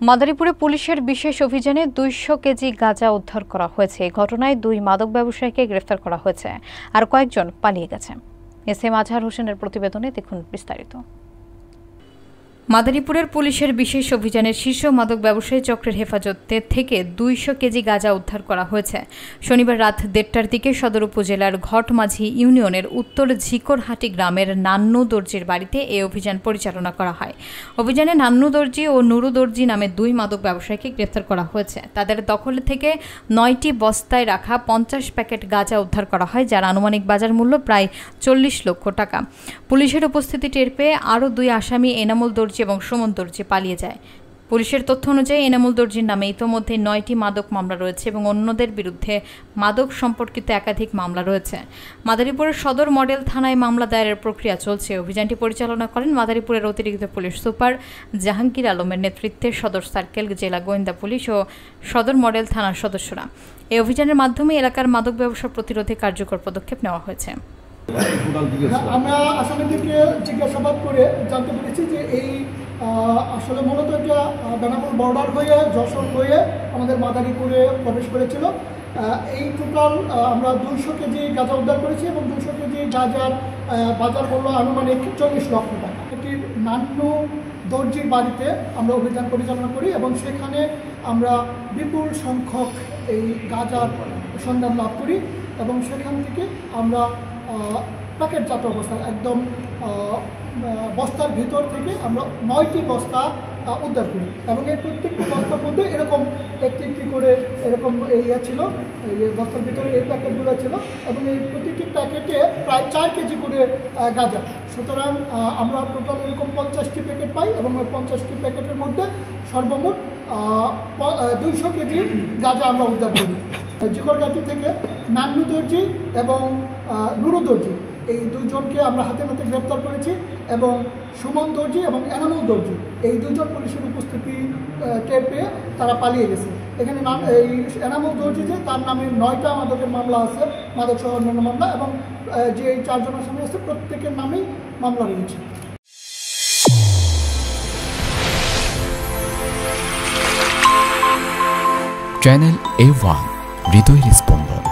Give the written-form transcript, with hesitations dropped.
মাদারীপুরে পুলিশের বিশেষ অভিযানে 200 কেজি গাঁজা উদ্ধার করা হয়েছে। এই ঘটনায় 2 মাদক ব্যবসায়ীকে গ্রেফতার করা হয়েছে, আর কয়েকজন পালিয়ে গেছে। এসএম আজহার হোসেনের প্রতিবেদনে দেখুন বিস্তারিত। মাদারীপুরের পুলিশের বিশেষ অভিযানে শীর্ষ মাদক ব্যবসায়ী চক্রের হেফাজতে থেকে 200 কেজি গাঁজা উদ্ধার করা হয়েছে। শনিবার রাত 1:30টার দিকে সদর উপজেলার ঘটমাঝি ইউনিয়নের উত্তর ঝিকরহাটি গ্রামের নান্নু দর্জির বাড়িতে এই অভিযান পরিচালনা করা হয়। অভিযানে নান্নু দর্জি ও নুরু দর্জি নামে 2 মাদক ব্যবসায়ীকে গ্রেফতার করা হয়েছে। তাদের দখল থেকে 9টি বস্তায় রাখা 50 প্যাকেট গাঁজা উদ্ধার করা হয়, যার আনুমানিক বাজার মূল্য প্রায় 40 লক্ষ টাকা। পুলিশের উপস্থিতি টের পেয়ে আরও 2 আসামি এনামুল দর্জি এবং সুমন দর্জি পালিয়ে যায়। পুলিশের তথ্য অনুযায়ী এনামুল দর্জির নামে ইতোমধ্যে 9টি মাদক মামলা রয়েছে এবং অন্যদের বিরুদ্ধে মাদক সম্পর্কিত একাধিক মামলা রয়েছে। মাদারীপুরের সদর মডেল থানায় মামলা দায়েরের প্রক্রিয়া চলছে। অভিযানটি পরিচালনা করেন মাদারীপুরের অতিরিক্ত পুলিশ সুপার জাহাঙ্গীর আলমের নেতৃত্বে সদর সার্কেল, জেলা গোয়েন্দা পুলিশ ও সদর মডেল থানার সদস্যরা। এই অভিযানের মাধ্যমে এলাকার মাদক ব্যবসা প্রতিরোধে কার্যকর পদক্ষেপ নেওয়া হয়েছে। আমরা আসামিদেরকে জিজ্ঞাসাবাদ করে জানতে পেরেছি যে এই আসলে মূলত এটা বেনাপোল বর্ডার হয়ে যশোর হয়ে আমাদের মাদারীপুরে প্রবেশ করেছিল। এই টোটাল আমরা 200 কেজি গাঁজা উদ্ধার করেছি এবং 200 কেজি গাঁজার বাজার মূল্য আনুমানিক 40 লক্ষ টাকা। এটির নান্নু দর্জির বাড়িতে আমরা অভিযান পরিচালনা করি এবং সেখানে আমরা বিপুল সংখ্যক এই গাঁজার সন্ধান লাভ করি এবং সেখান থেকে আমরা প্যাকেটজাত অবস্থা একদম বস্তার ভিতর থেকে আমরা 9টি বস্তা উদ্ধার করি এবং এই প্রত্যেকটি বস্তার মধ্যে এরকম একটি করে এরকম ছিল, এই বস্তার ভিতরে এই প্যাকেটগুলো ছিল এবং এই প্রতিটি প্যাকেটে প্রায় 4 কেজি করে গাঁজা। সুতরাং আমরা টোটাল এরকম 50টি প্যাকেট পাই এবং ওই 50টি প্যাকেটের মধ্যে সর্বমোট 200 কেজি গাঁজা আমরা উদ্ধার করি। জিকরগাতি থেকে নান্নু দর্জি এবং নুরু দর্জি এই 2 জনকে আমরা হাতে নাতে গ্রেপ্তার করেছি এবং সুমন দর্জি এবং এনামুল দর্জি এই 2 জন পুলিশের উপস্থিতি টের পেয়ে তারা পালিয়ে গেছে। এখানে এই এনামুল দর্জি যে তার নামে 9টা মাদকের মামলা আছে, মাদক সহ অন্যান্য মামলা, এবং যে এই 4 জন আসামি আছে প্রত্যেকের নামেই মামলা রয়েছে। চ্যানেল A1 হৃদয়ের স্পন্দন।